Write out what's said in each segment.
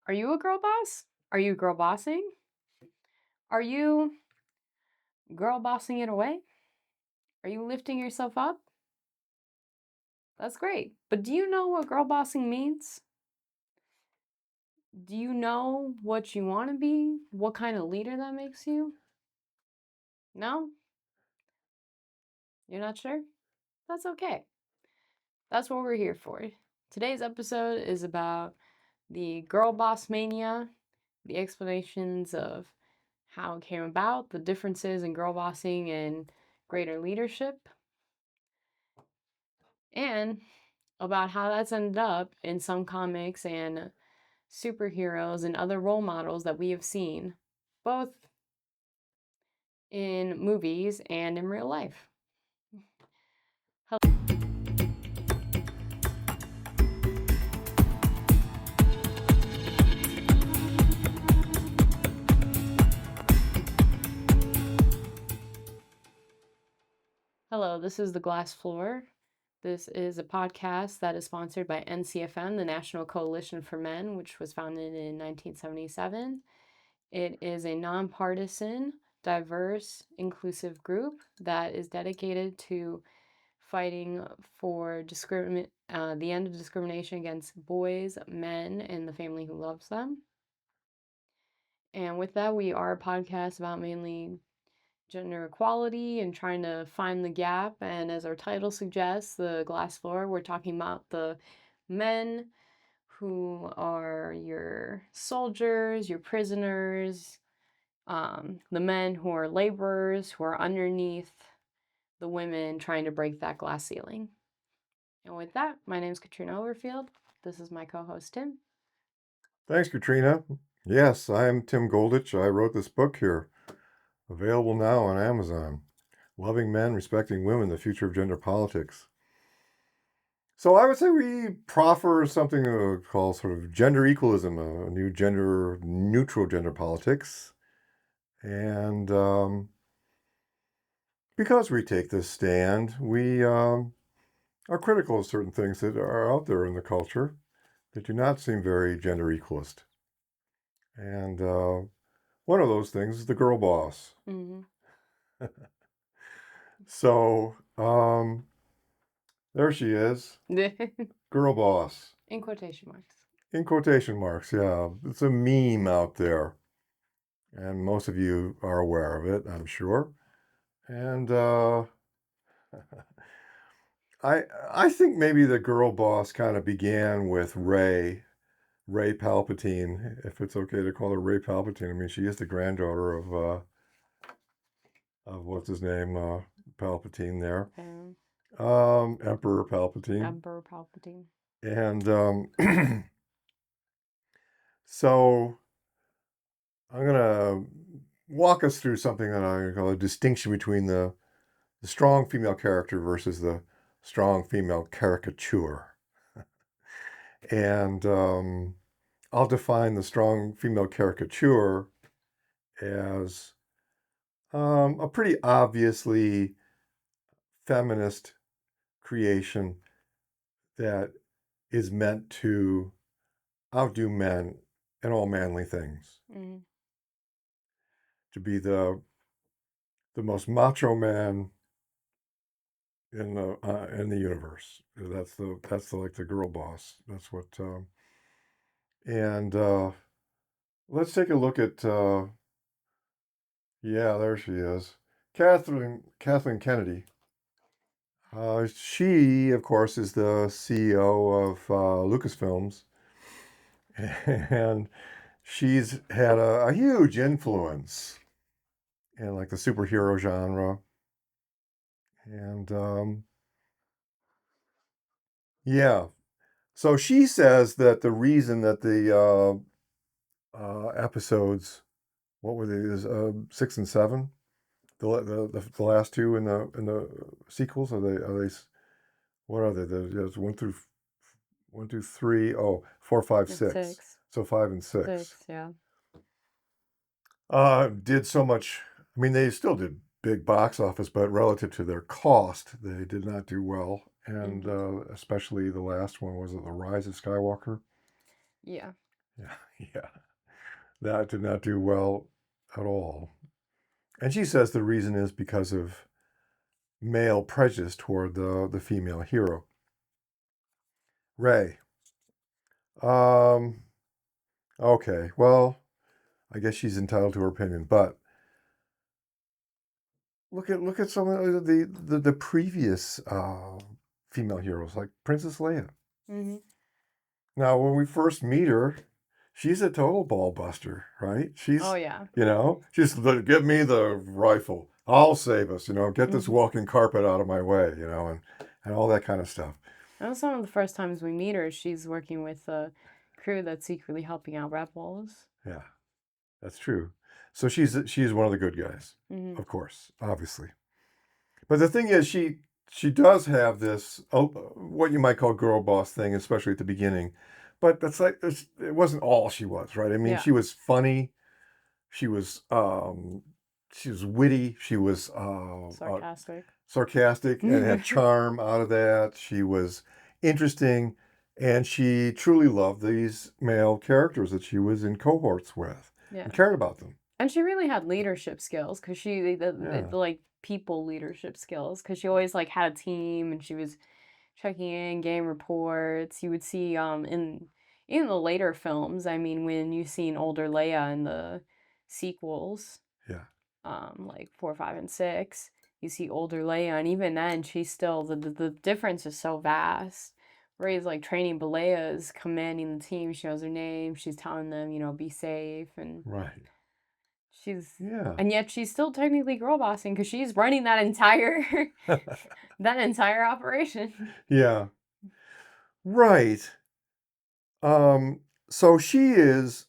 Are you a girl boss? Are you girl bossing? Are you girl bossing it away? Are you lifting yourself up? That's great. But do you know what girl bossing means? Do you know what you want to be? What kind of leader that makes you? No? You're not sure? That's okay. That's what we're here for. Today's episode is about the girl boss mania, the explanations of how it came about, the differences in girl bossing and greater leadership, and about how that's ended up in some comics and superheroes and other role models that we have seen, both in movies and in real life. Hello, this is The Glass Floor. This is a podcast that is sponsored by NCFM, the National Coalition for Men, which was founded in 1977. It is a nonpartisan, diverse, inclusive group that is dedicated to fighting for the end of discrimination against boys, men, and the family who loves them. And with that, we are a podcast about mainly gender equality and trying to find the gap. And as our title suggests, the glass floor, we're talking about the men who are your soldiers, your prisoners, the men who are laborers, who are underneath the women trying to break that glass ceiling. And with that, my name is Katrina Overfield. This is my co-host, Tim. Thanks, Katrina. Yes, I am Tim Goldich. I wrote this book here, available now on Amazon. Loving Men, Respecting Women, The Future of Gender Politics. So I would say we proffer something called sort of gender equalism, a new neutral gender politics. And because we take this stand, we are critical of certain things that are out there in the culture that do not seem very gender equalist. And one of those things is the girl boss. Mm-hmm. So there she is, girl boss. In quotation marks. In quotation marks, yeah. It's a meme out there. And most of you are aware of it, I'm sure. And I think maybe the girl boss kind of began with Ray Palpatine, if it's okay to call her Ray Palpatine. I mean, she is the granddaughter of what's his name, Palpatine there. Emperor Palpatine. Emperor Palpatine. And so I'm going to walk us through something that I call a distinction between the strong female character versus the strong female caricature. And I'll define the strong female caricature as a pretty obviously feminist creation that is meant to outdo men in all manly things. Mm-hmm. To be the most macho man in the universe. That's like the girl boss. That's what. And let's take a look at. Yeah, there she is, Kathleen Kennedy. She, of course, is the CEO of Lucasfilms, and she's had a huge influence in like the superhero genre. And yeah, so she says that the reason that the episodes, what were they, 6 and 7, the last two in the sequels, are they what are they? There's 1 through 3, 4, 5, 6. So 5 and 6. Yeah. Did so much. I mean, they still did big box office, but relative to their cost, they did not do well. And especially the last one, was it The Rise of Skywalker? Yeah. Yeah, yeah. That did not do well at all. And she says the reason is because of male prejudice toward the female hero. Ray. Um, okay, well, I guess she's entitled to her opinion, but look at some of the previous female heroes, like Princess Leia. Mm-hmm. Now, when we first meet her, she's a total ball buster, right? Oh She's, yeah. she's give me the rifle. I'll save us, get this Mm-hmm. walking carpet out of my way, and all that kind of stuff. That was some of the first times we meet her. She's working with a crew that's secretly helping out rebels. Yeah, that's true. So she's one of the good guys, Mm-hmm. of course, obviously. But the thing is, she does have this what you might call girl boss thing, especially at the beginning. But that's like it wasn't all she was, right? I mean, Yeah. she was funny. She was she was witty. She was Sarcastic. sarcastic and had charm out of that. She was interesting, and she truly loved these male characters that she was in cohorts with Yeah. and cared about them. And she really had leadership skills because the like people leadership skills because she always like had a team and she was checking in, getting reports. You would see in the later films, I mean, when you've seen older Leia in the sequels, Yeah. like 4, 5, and 6, you see older Leia, and even then, she's still the difference is so vast. Rey's like training, but Leia is commanding the team. She knows her name. She's telling them, be safe, and Right. she's Yeah. and yet she's still technically girl bossing because she's running that entire that entire operation. Yeah. Right. So she is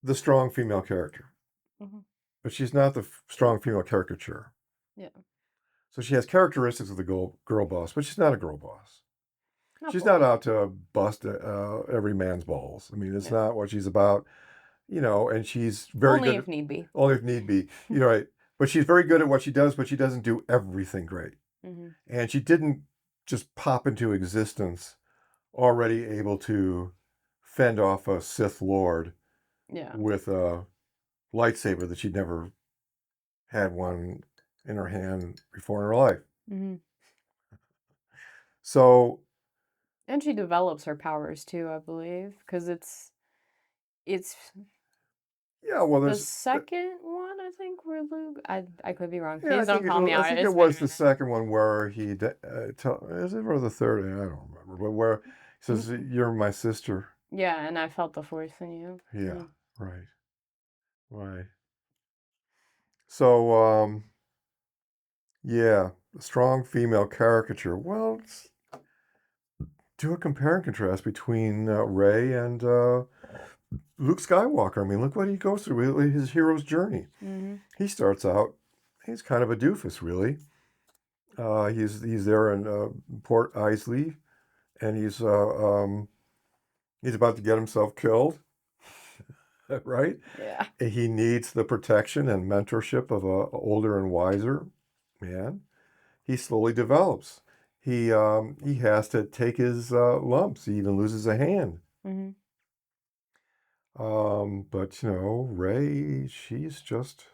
the strong female character, Mhm. but she's not the strong female caricature. Yeah, So she has characteristics of the girl boss, but she's not a girl boss. not She's not fully. out to bust every man's balls. I mean, it's Yeah, not what she's about, and she's very only good at, if need be. only if need be, right. But she's very good at what she does, but she doesn't do everything great. Hmm. And she didn't just pop into existence already able to fend off a Sith Lord Yeah. with a lightsaber that she'd never had one in her hand before in her life. Hmm. So, And she develops her powers too, I believe, because it's yeah, well, the there's, second one, I think, where Luke. I could be wrong. yeah, Please don't call me I out. think it It's been a was the minute. second one where is it or the third? I don't remember, but where he says, Mhm. "You're my sister." Yeah, and I felt the force in you. Yeah, Mm. right, right. So, yeah, a strong female caricature. Well, do a compare and contrast between Rey and Luke Skywalker. I mean, look what he goes through, his hero's journey. Mhm. He starts out, he's kind of a doofus, really. He's there in Port Isley, and he's about to get himself killed, right? Yeah. And he needs the protection and mentorship of a older and wiser man. He slowly develops. He has to take his lumps. He even loses a hand. Mhm. But Rey, she's just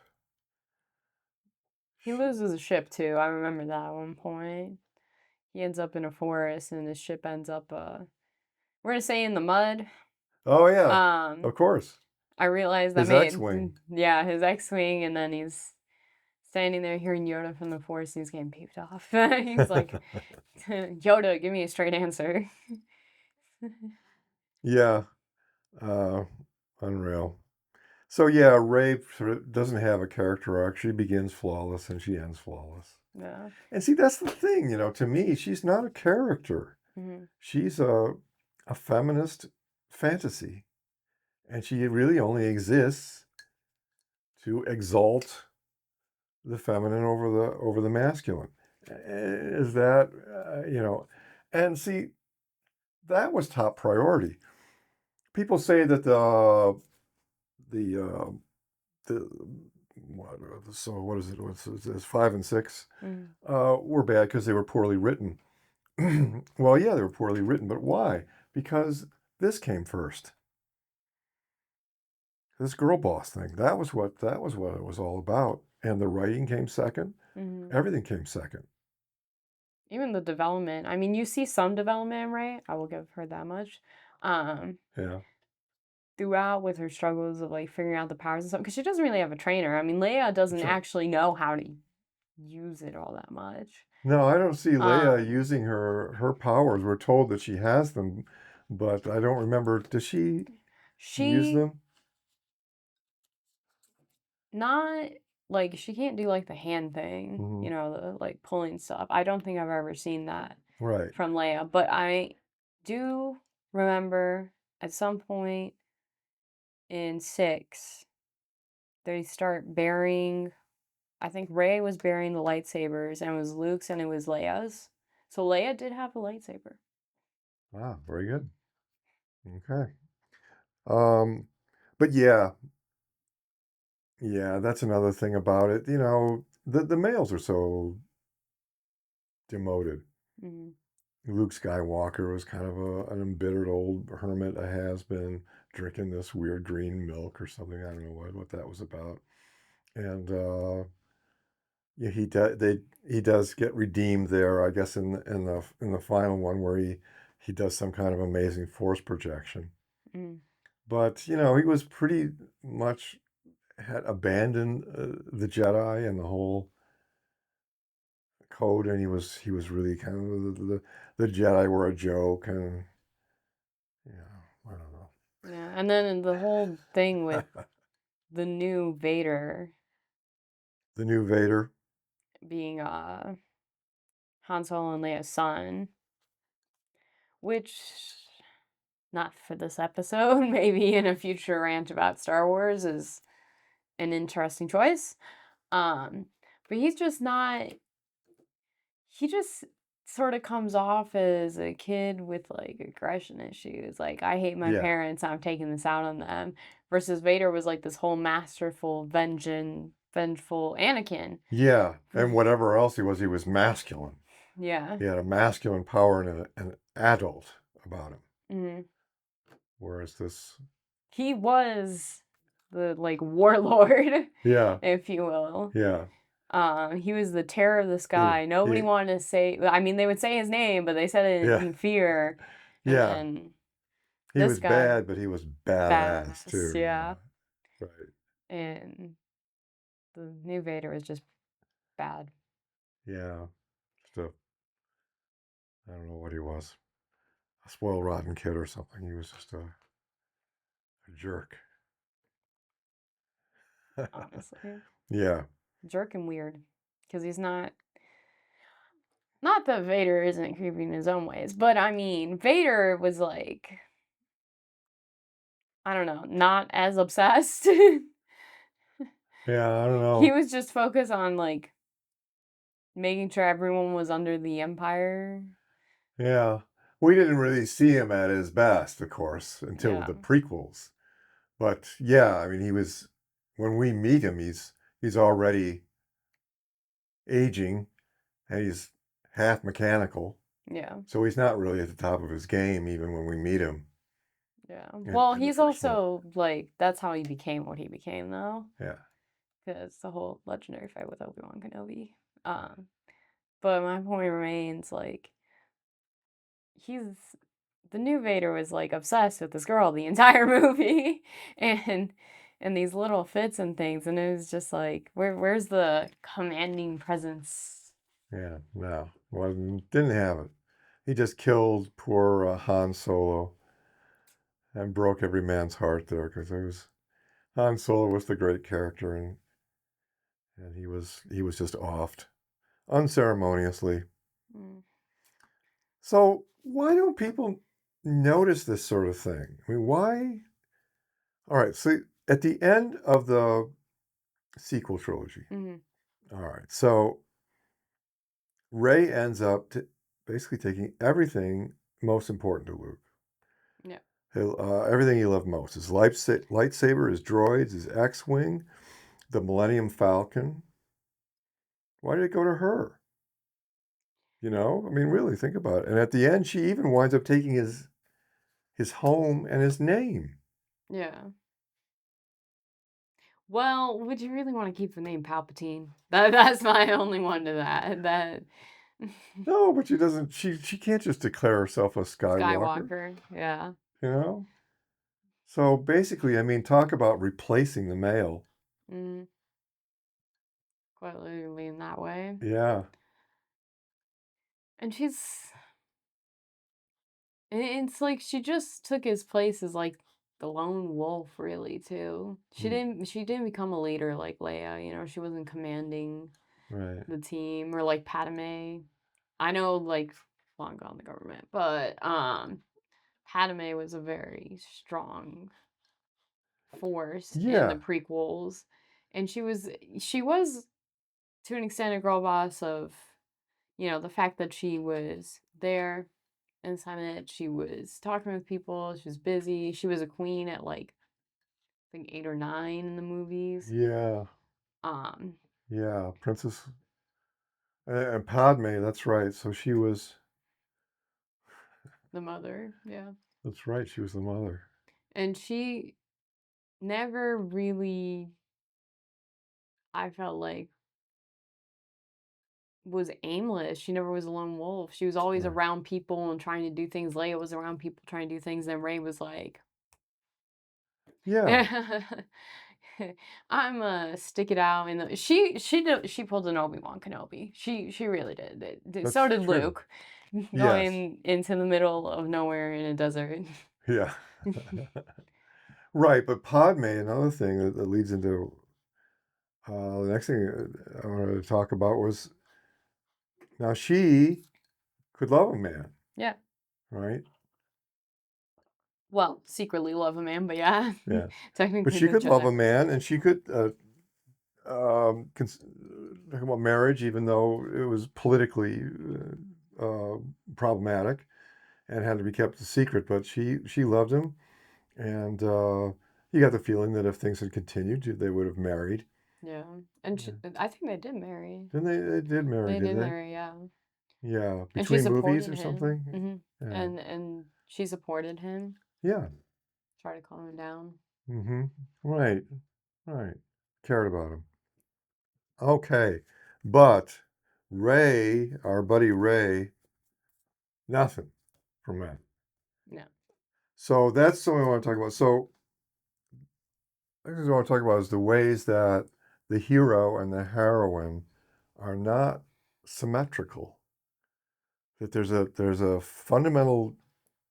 He loses a ship too. I remember that at one point. He ends up in a forest, and his ship ends up. We're gonna say in the mud. oh yeah, Um, of course, I realized that his made X-wing. yeah his X-wing, and then he's standing there hearing Yoda from the forest. And he's getting peeved off. He's like, Yoda, give me a straight answer. Yeah, uh, unreal. So yeah, Rey sort of doesn't have a character arc. She begins flawless and she ends flawless. Yeah. And see, that's the thing, to me, she's not a character. Mhm. She's a feminist fantasy. And she really only exists to exalt the feminine over the masculine. Is that and see, that was top priority. People say that the the what is it? It's 5 and 6 Mhm. were bad because they were poorly written. Well, yeah, they were poorly written, but why? Because this came first. this girl boss thing. That was what it was all about. And the writing came second. Mhm. Everything came second. Even the development. I mean, you see some development, right? I will give her that much. Um, Yeah. Throughout with her struggles of like figuring out the powers and stuff, because she doesn't really have a trainer. I mean, Leia doesn't That's right. actually know how to use it all that much. No, I don't see Leia Um, using her powers. We're told that she has them, but I don't remember. Does she use she them? not like she can't do like the hand thing, Hmm. the like pulling stuff. I don't think I've ever seen that Right. from Leia, but I do remember at some point in 6 they start burying. I think Rey was burying the lightsabers, and it was Luke's and it was Leia's. So Leia did have a lightsaber. Wow, very good. Okay. Um, but yeah, that's another thing about it. The males are so demoted. Mm, Luke Skywalker was kind of an embittered old hermit, a has-been, drinking this weird green milk or something. I don't know what that was about. And yeah, he does get redeemed there, I guess, in the final one where he does some kind of amazing force projection. mm, But he was pretty much had abandoned the Jedi and the whole code, and he was really kind of the Jedi were a joke, and I don't know. yeah, and then the whole thing with the new Vader The new Vader. being Han Solo and Leia's son, which not for this episode, maybe in a future rant about Star Wars is an interesting choice. Um, but he's just not he just sort of comes off as a kid with like aggression issues. Like, I hate my Yeah, parents, I'm taking this out on them. Versus Vader was like this whole masterful, vengeful Anakin. yeah, and whatever else he was masculine. Yeah. He had a masculine power and an adult about him. Hmm. Whereas this, He was the like warlord, yeah, if you will. yeah, He was the terror of the sky. Nobody he, wanted to say. I mean, they would say his name, but they said it yeah, in fear. And yeah. then He this was guy, bad, but he was badass badass, too. yeah. Right. And the new Vader was just bad. Yeah. Just I don't know what he was. A spoiled rotten kid or something. He was just a jerk. Honestly, Yeah. jerk and weird, because he's not. Not that Vader isn't creepy in his own ways, but I mean, Vader was like, I don't know, not as obsessed. Yeah, I don't He know. was just focused on like making sure everyone was under the Empire. Yeah. We didn't really see him at his best, of course, until Yeah, the prequels. But yeah, I mean, when we meet him, he's already aging and he's half mechanical. yeah, So he's not really at the top of his game even when we meet him yeah. in, Well, in the he's first one. also like that's how he became what he became, though, Yeah. because the whole legendary fight with Obi-Wan Kenobi. Um, but my point remains, like, he's the new Vader was like obsessed with this girl the entire movie, and these little fits and things, and it was just like, where's the commanding presence? Yeah. No. Well, didn't have it. He just killed poor Han Solo and broke every man's heart there because Han Solo was the great character and he was just offed unceremoniously. Mm, So why don't people notice this sort of thing? I mean, why? All right, so at the end of the sequel trilogy, mm, all right, so Rey ends up basically taking everything most important to Luke. yeah, Everything he loved most: his lightsaber, his droids, his X-wing, the Millennium Falcon. Why did it go to her? I mean, really think about it. And at the end, she even winds up taking his home and his name. yeah. Well, would you really want to keep the name Palpatine? That's my only one to that. No, but she doesn't. She can't just declare herself a Skywalker. Skywalker, yeah. You know. So basically, I mean, talk about replacing the male. Mm, quite literally in that way. Yeah. And it's like she just took his place as like the lone wolf, really, too. Mm, She didn't become a leader like Leia, she wasn't commanding right. the team, or like Padme. I know, like, long gone the government, but Padme was a very strong force in the Yeah. prequels, and she was to an extent a girl boss of, the fact that she was there in Senate, she was talking with people, she was busy, she was a queen at like I think 8 or 9 in the movies. Yeah. Um, Yeah. Princess and Padme. That's right. So she was. the mother, yeah, That's right. She was the mother. and she never really, I felt like, was aimless. She never was a lone wolf. She was always Right. around people and trying to do things. Leia was around people trying to do things, and Rey was like, Yeah. I'm stick it out. And she pulled an Obi-Wan Kenobi. She really did. So That's did true. Luke, Yes. going into the middle of nowhere in a desert. Yeah. Right. But Padme, another thing that leads into the next thing I wanted to talk about was now she could love a man, Yeah. right? Well, secretly love a man, but yeah, Yeah. But technically she the could love a Jedi. man, and she could talk about marriage, even though it was politically problematic and had to be kept a secret. But she loved him, and you got the feeling that if things had continued, they would have married. Yeah, and Yeah. I think they did marry. Didn't they? They did marry, They did did they? marry, yeah. Yeah, And she between movies supported or him. something. Yeah, And she supported him. yeah. Try to calm him down. Mm-hmm. Right, right. Cared about him. Okay, but Ray, our buddy Ray, nothing from that. No. So that's something I want to talk about. So I think what I want to talk about is the ways that the hero and the heroine are not symmetrical. That there's a fundamental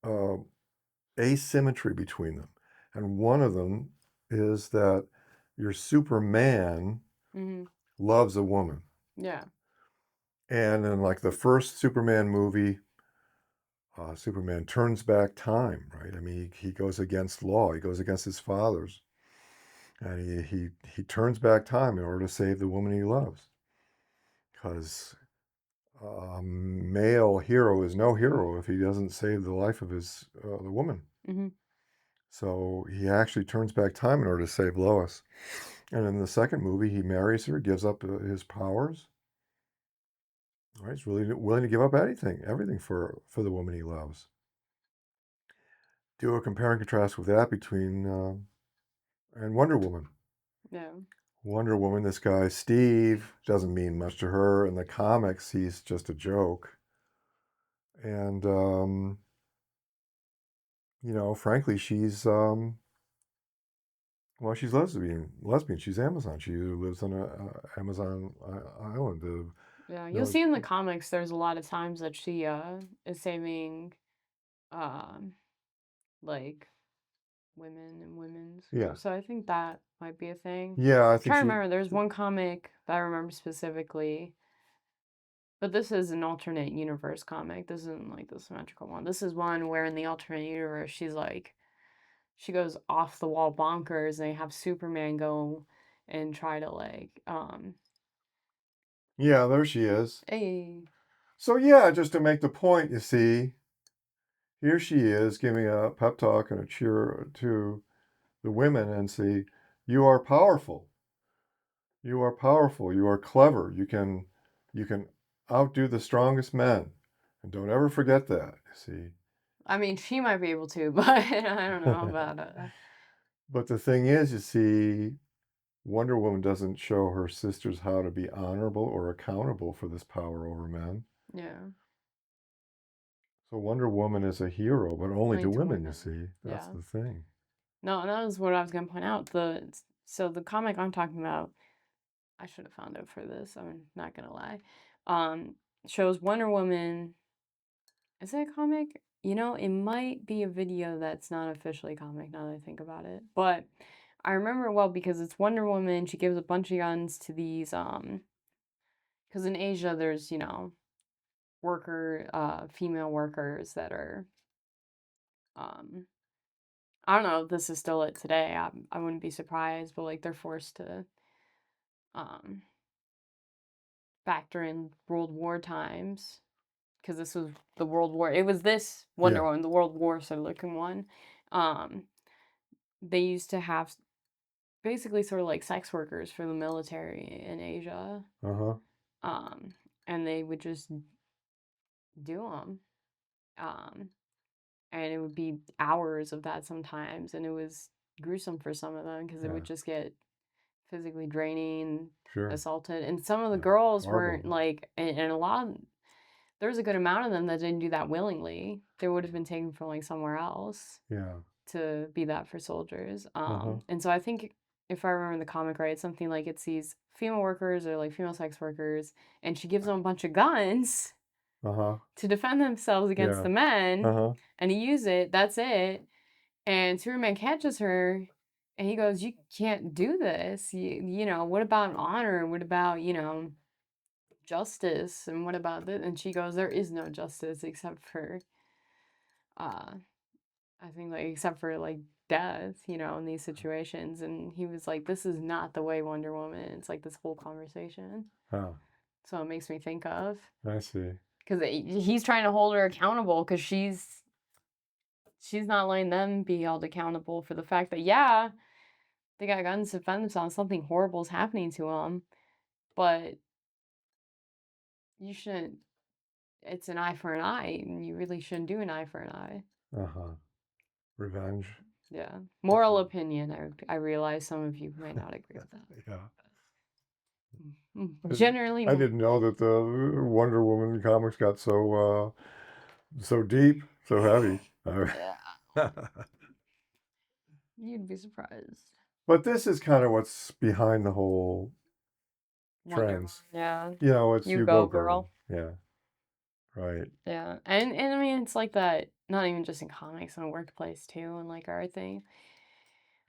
uh, asymmetry between them, and one of them is that your Superman Mm-hmm. loves a woman, Yeah. and in like the first Superman movie, Superman turns back time, right? I mean, he goes against law, he goes against his fathers, and he turns back time in order to save the woman he loves, because a male hero is no hero if he doesn't save the life of his the woman. Mm-hmm. So he actually turns back time in order to save Lois. And in the second movie, he marries her, gives up his powers. Right? He's really willing to give up everything for the woman he loves. Do a compare and contrast with that between and Wonder Woman. No. Wonder Woman, this guy Steve doesn't mean much to her. In the comics, he's just a joke. And frankly, she's lesbian. She's Amazon. She lives on a Amazon island. Yeah. You'll Knows, see in the comics there's a lot of times that she is saving um like women and women's yeah, groups. So I think that might be a thing. yeah. I I'm think trying to she. remember, there's one comic that I remember specifically. But this is an alternate universe comic. This isn't like the symmetrical one. This is one where in the alternate universe she goes off the wall bonkers, and they have Superman go and try to Yeah, there she is. hey. So yeah, just to make the point, you see, here she is giving a pep talk and a cheer to the women and see, you are powerful. You are powerful. You are clever. You can outdo the strongest men. And don't ever forget that, you see. I mean, she might be able to, but I don't know about But the thing is, you see, Wonder Woman doesn't show her sisters how to be honorable or accountable for this power over men. Yeah. So Wonder Woman is a hero, but only to women, you see. That's Yeah. the thing. No, and that was what I was gonna point out. So the comic I'm talking about, I should have found it for this. I'm not gonna lie. Um, shows Wonder Woman. Is it a comic? You know, it might be a video that's not officially comic now that I think about it. But I remember it well because it's Wonder Woman. She gives a bunch of guns to these because in Asia there's, you know, female workers that are um I don't know if this is still it today. I wouldn't be surprised, but like they're forced to um factor in World War times because this was the World War. It was this Wonder Yeah. Woman, the World War sort of looking one. Um, they used to have basically sort of like sex workers for the military in Asia. Uh-huh. Um, and they would just do them. Um, and it would be hours of that sometimes, and it was gruesome for some of them because it Yeah. would just get physically draining, Sure. assaulted, and some of the Yeah. girls Horrible. weren't like, and a lot of there was a good amount of them that didn't do that willingly. They would have been taken from like somewhere else Yeah. to be that for soldiers. Uh-huh. And so I think if I remember the comic right, it's something like it's these female workers or like female sex workers, and she gives them a bunch of guns Uh-huh. to defend themselves against Yeah. the men, Uh-huh. and he use it. That's it. And Superman catches her, and he goes, "You can't do this. You know, what about honor? What about, you know, justice? And what about this?" And she goes, "There is no justice except for, uh, I think, like, except for, like, death, you know, in these situations." And he was like, "This is not the way Wonder Woman." It's like this whole conversation. Huh. So it makes me think of, I see. because he's trying to hold her accountable because she's not letting them be held accountable for the fact that, yeah, they got guns to defend themselves. Something horrible is happening to them, but you shouldn't. It's an eye for an eye, and you really shouldn't do an eye for an eye. Uh-huh. Revenge. Yeah, moral opinion. I realize some of you might not agree with that. Yeah. Generally, I didn't know that the Wonder Woman comics got so deep, so heavy. yeah, you'd be surprised. But this is kind of what's behind the whole Wonder Woman, trends. yeah. You know, it's You you go, go girl. girl. Yeah. Right. Yeah, and I mean it's like that. Not even just in comics, in the workplace too, and like our thing.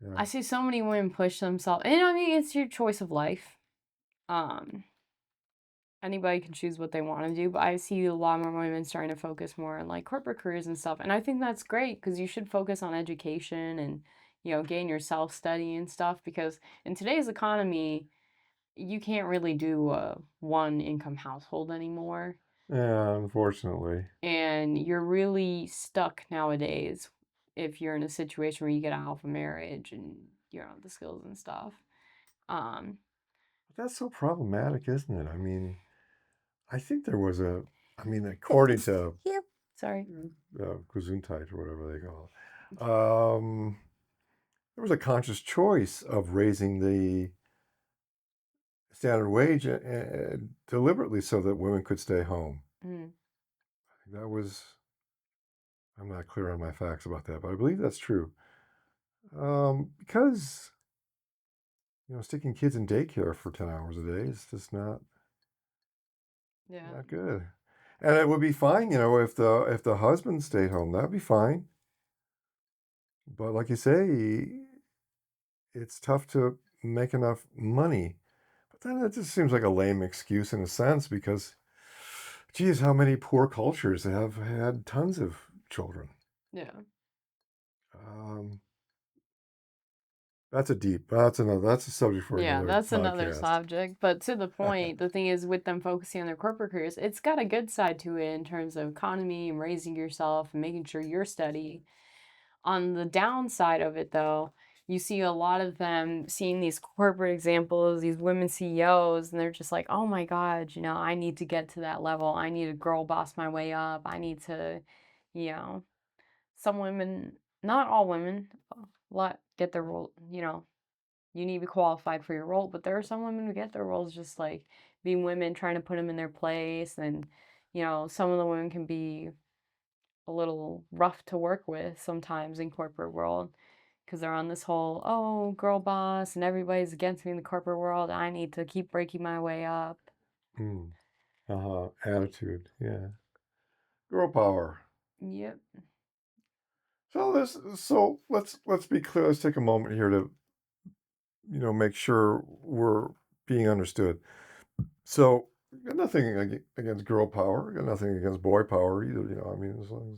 Yeah. I see so many women push themselves, and I mean it's your choice of life. Um, Anybody can choose what they want to do, but I see a lot more women starting to focus more on like corporate careers and stuff, and I think that's great because you should focus on education and, you know, gain your self study and stuff because in today's economy, you can't really do a one income household anymore, Yeah, unfortunately. and you're really stuck nowadays if you're in a situation where you get out of a marriage and you don't have the skills and stuff. Um, That's so problematic, isn't it? I mean, I think there was according to Sorry. Gesundheit or whatever they call it, there was a conscious choice of raising the standard wage deliberately so that women could stay home. Mm, That was, I'm not clear on my facts about that, but I believe that's true. Because, sticking kids in daycare for 10 hours a day is just yeah. not good. And it would be fine, if the husband stayed home, that'd be fine. But like you say, it's tough to make enough money. But then it just seems like a lame excuse in a sense because, geez, how many poor cultures have had tons of children? Yeah. Um, that's a subject for Yeah, another that's another podcast. subject. But to the point, the thing is with them focusing on their corporate careers, it's got a good side to it in terms of economy and raising yourself and making sure you're steady. On the downside of it, though, you see a lot of them seeing these corporate examples, these women CEOs, and they're just like, oh my God, you know, I need to get to that level. I need to girl boss my way up. I need to, you know, some women, not all women, a lot get their role, you know, you need to be qualified for your role. But there are some women who get their roles just like being women, trying to put them in their place. And, some of the women can be a little rough to work with sometimes in corporate world because they're on this whole, oh, girl boss, and everybody's against me in the corporate world. I need to keep breaking my way up. Attitude. Yeah. Girl power. Yep. So let's be clear. Let's take a moment here to make sure we're being understood. So got nothing against girl power. Got nothing against boy power either. I mean, as long as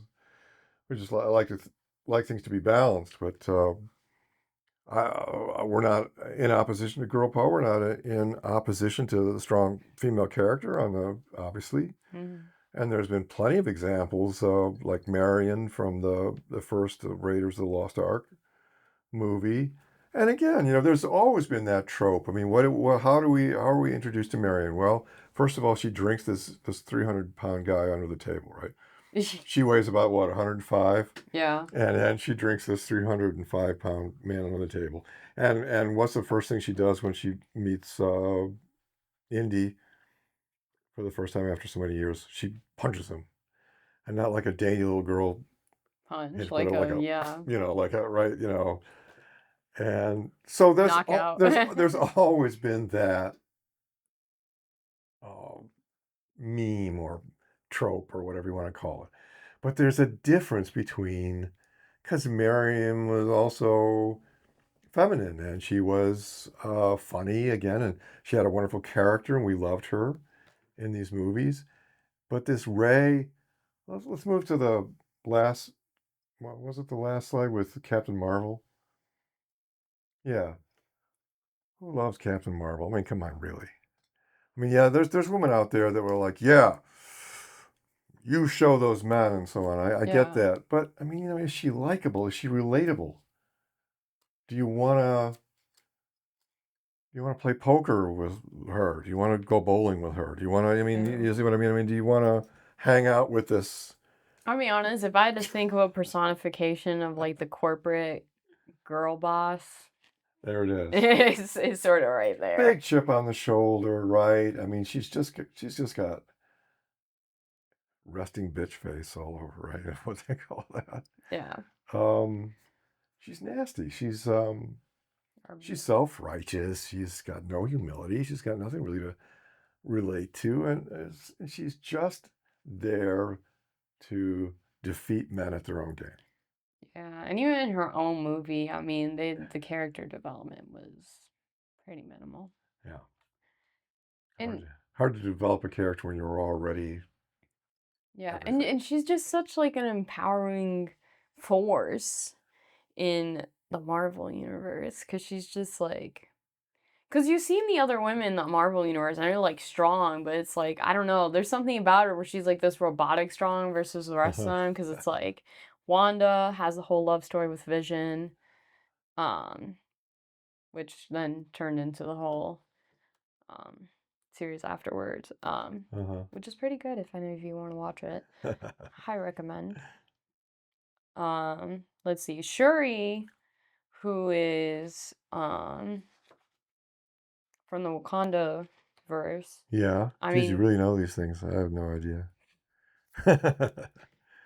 we just I like to like things to be balanced, but we're not in opposition to girl power. We're not in opposition to the strong female character on the obviously. Mm-hmm. And there's been plenty of examples, like Marion from the first Raiders of the Lost Ark movie. And again, there's always been that trope. I mean, how are we introduced to Marion? Well, first of all, she drinks this 300-pound guy under the table, right? She weighs about what, 105? Yeah. And then she drinks this 305-pound man under the table. And what's the first thing she does when she meets Indy for the first time after so many years? She punches him, and not like a dainty little girl Punch, hit, like but like a, yeah, like a right, And so knockout. there's always been that uh, meme or trope or whatever you want to call it. But there's a difference between, because Miriam was also feminine and she was funny again, and she had a wonderful character and we loved her in these movies. But this Ray, let's move to the last, what was it, the last slide with Captain Marvel? Yeah. Who loves Captain Marvel? I mean, come on, really. I mean, yeah, there's women out there that were like, yeah, you show those men and so on. I get Yeah. that. But I mean, is she likable? Is she relatable? Do you wanna play poker with her? Do you want to go bowling with her? Do you want to? I mean, Yeah. you see what I mean? I mean, do you want to hang out with this? I'll be honest, if I had to think of a personification of like the corporate girl boss, There it is. it's sort of right there. Big chip on the shoulder, right? I mean, she's just got resting bitch face all over, right? What they call that. Yeah. She's nasty. She's self-righteous. She's got no humility. She's got nothing really to relate to, and she's just there to defeat men at their own game. Yeah, and even in her own movie, I mean, the character development was pretty minimal. Yeah. And Hard to develop a character when you're already yeah, everything. and she's just such like an empowering force in the Marvel universe because she's just like, because you've seen the other women in the Marvel universe and they're like strong, but it's like, I don't know, there's something about her where she's like this robotic strong versus the rest of them because it's like Wanda has the whole love story with Vision, um, which then turned into the whole um series afterwards, which is pretty good if any of you want to watch it. High recommend. Let's see, Shuri, who is from the Wakanda verse. Yeah. I Geez, you mean, really know these things. I have no idea.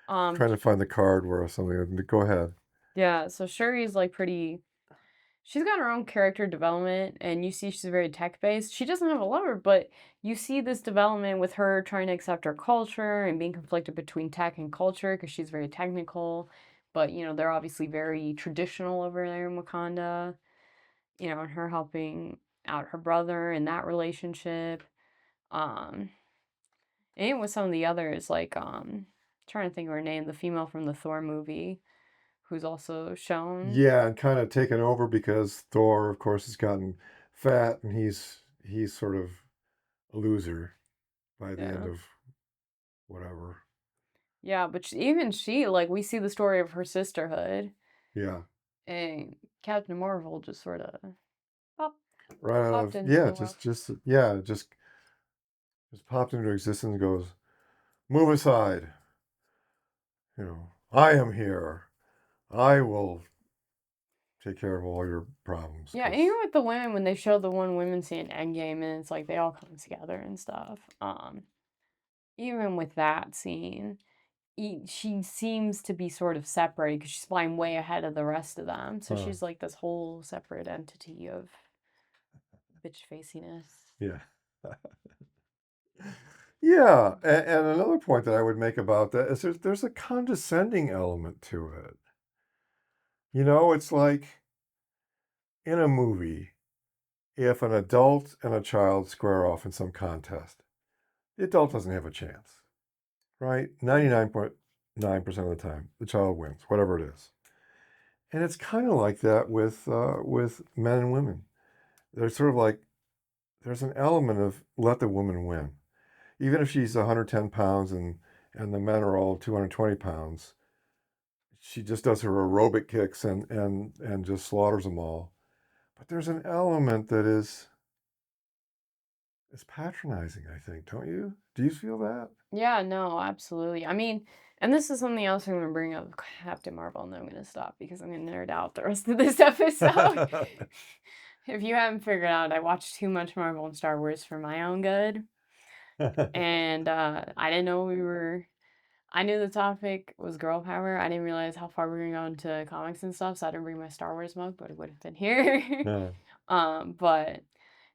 Trying to find the card where something. Go ahead. yeah, so Shuri's like pretty. She's got her own character development, and you see she's very tech based. She doesn't have a lover, but you see this development with her trying to accept her culture and being conflicted between tech and culture because she's very technical. But they're obviously very traditional over there in Wakanda. And her helping out her brother in that relationship. Um, and with some of the others, like trying to think of her name, the female from the Thor movie, who's also shown. Yeah, and kind of taken over because Thor, of course, has gotten fat, and he's sort of a loser by the end Yeah. of whatever. Yeah, but even she, like, we see the story of her sisterhood, Yeah. and Captain Marvel just sort of pop, Right out popped of into yeah, the world. just popped into existence and goes, move aside. I am here. I will take care of all your problems. Yeah, even with the women, when they show the one women scene Endgame, and it's like they all come together and stuff. Even with that scene, she seems to be sort of separate because she's flying way ahead of the rest of them. So she's like this whole separate entity of bitch faciness. Yeah. Yeah, and another point that I would make about that is there's a condescending element to it. It's like in a movie, if an adult and a child square off in some contest, the adult doesn't have a chance, right? 99.9% of the time, the child wins, whatever it is. And it's kind of like that with men and women. There's sort of like there's an element of let the woman win, even if she's 110 pounds and the men are all 220 pounds. She just does her aerobic kicks and just slaughters them all. But there's an element that is patronizing, I think, don't you? Do you feel that? Yeah, no, absolutely. I mean, and this is something else I'm going to bring up Captain Marvel, and then I'm going to stop because I'm going to nerd out the rest of this episode. If you haven't figured out, I watched too much Marvel and Star Wars for my own good. And I didn't know I knew the topic was girl power. I didn't realize how far we were going to go into comics and stuff, so I didn't bring my Star Wars mug, but it would have been here. Yeah. But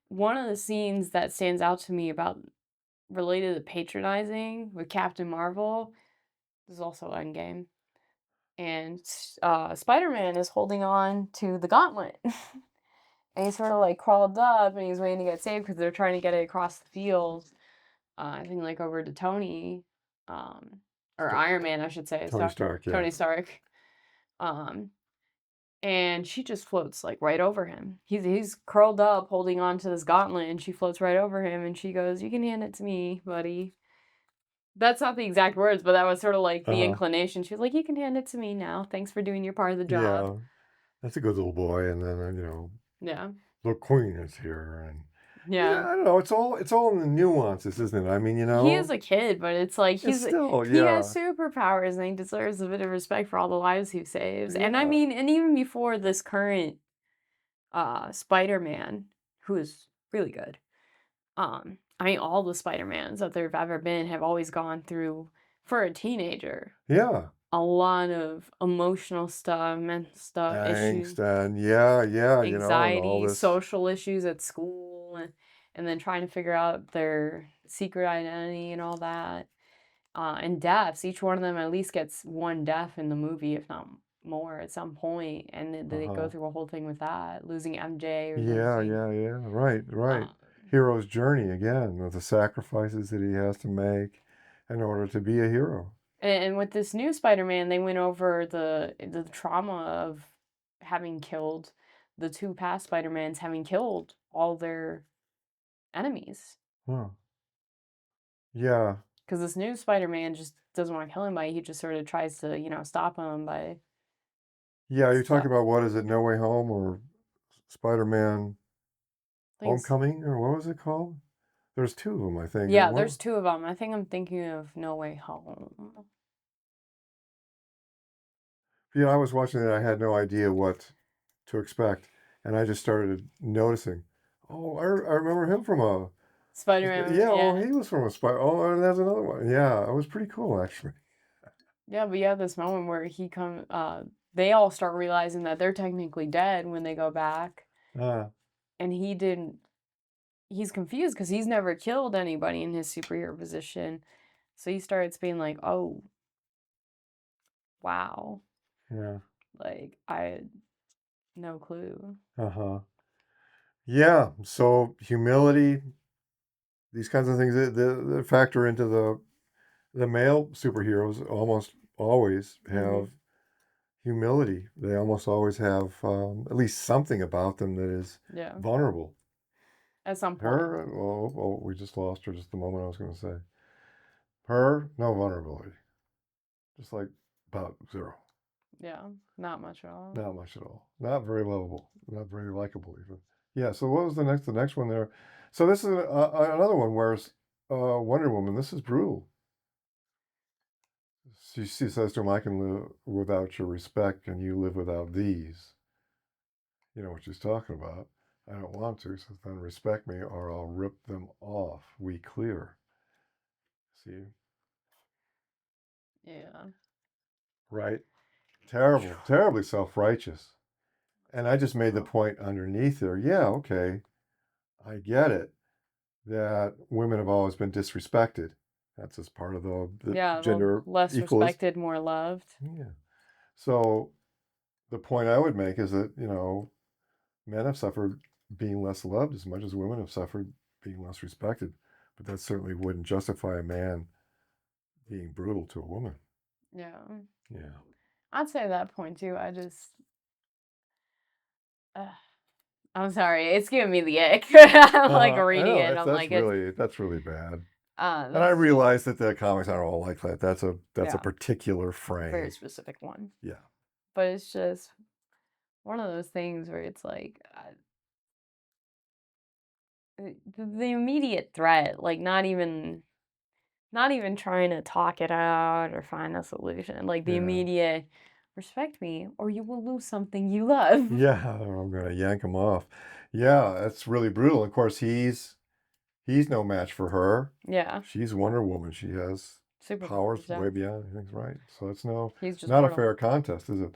one of the scenes that stands out to me about related to patronizing with Captain Marvel is also Endgame. And Spider-Man is holding on to the gauntlet. And he sort of like crawled up and he's waiting to get saved because they're trying to get it across the field. I think like over to Tony, or Iron Man, I should say. Tony Stark, yeah. Tony Stark. And she just floats like right over him. He's curled up holding on to this gauntlet and she floats right over him and she goes, "You can hand it to me, buddy." That's not the exact words, but that was sort of like the inclination. She was like, "You can hand it to me now. Thanks for doing your part of the job." Yeah, that's a good little boy. And then, Yeah. the queen is here. And Yeah. I don't know. It's all in the nuances, isn't it? I mean, He is a kid, but it's like it's still, he has superpowers and he deserves a bit of respect for all the lives he saves. And I Yeah. mean, and even before this current Spider-Man, who is really good. I mean, all the Spider-Mans that there have ever been have always gone through, for a teenager, Yeah. a lot of emotional stuff, mental stuff, issues, Angst and and all anxiety, this. social issues at school, and then trying to figure out their secret identity and all that. And deaths, each one of them at least gets one death in the movie, if not more, at some point, and then they go through a whole thing with that, losing MJ or Yeah, losing. yeah. Right. Um, Hero's journey again, with the sacrifices that he has to make in order to be a hero. And with this new Spider-Man, they went over the trauma of having killed the two past Spider-Mans, having killed all their enemies. Huh. Yeah. Because this new Spider-Man just doesn't want to kill anybody. He just sort of tries to, stop him by Yeah, you're talking stuff. about, what is it, No Way Home or Spider-Man I think it's, Homecoming, or what was it called? There's two of them, I think. yeah, there's two of them. I think I'm thinking of No Way Home. Yeah, I was watching it. I had no idea what to expect, and I just started noticing. Oh, I remember him from a. Spider-Man, Yeah, well, yeah. he was from a Spider. Oh, and there's another one. Yeah, it was pretty cool, actually. Yeah, but you have this moment where they all start realizing that they're technically dead when they go back. Ah, And he's confused because he's never killed anybody in his superhero position. So he starts being like, "Oh, wow. yeah. Like, I had no clue." Uh-huh. Yeah. So humility, these kinds of things that factor into the male superheroes almost always have humility. They almost always have at least something about them that is Yeah. vulnerable. At some point. Her, we just lost her just the moment I was going to say. Her, no vulnerability. Just like about zero. Yeah. Not much at all. Not much at all. Not very lovable. Not very likable even. Yeah. So what was the next one there? So this is another one where Wonder Woman. This is brutal. She says to him, "I can live without your respect, and you live without these." You know what she's talking about. I don't want to, so then respect me or I'll rip them off. We clear. See? Yeah. Right? Terrible, terribly self-righteous. And I just made the Oh. point underneath there. Yeah, okay, I get it that women have always been disrespected. That's as part of the Yeah, the gender less equalist. respected, more loved. Yeah. So the point I would make is that, you know, men have suffered being less loved as much as women have suffered being less respected. But that certainly wouldn't justify a man being brutal to a woman. Yeah. Yeah. I'd say that point too. I'm sorry, it's giving me the ick. I'm like I reading know it. I'm like, it's that's really bad. And I that's realize that the comics aren't all like that. That's a yeah, particular very frame. specific one. Yeah. But it's just one of those things where it's like the immediate threat, like not even trying to talk it out or find a solution. Like the Yeah. immediate respect me or you will lose something you love. Yeah. I'm gonna yank him off. Yeah, that's really brutal. Of course, he's no match for her. Yeah. She's Wonder Woman. She has powers Superpowers, yeah. way beyond anything's right. So it's He's just not a mortal. fair contest, is it?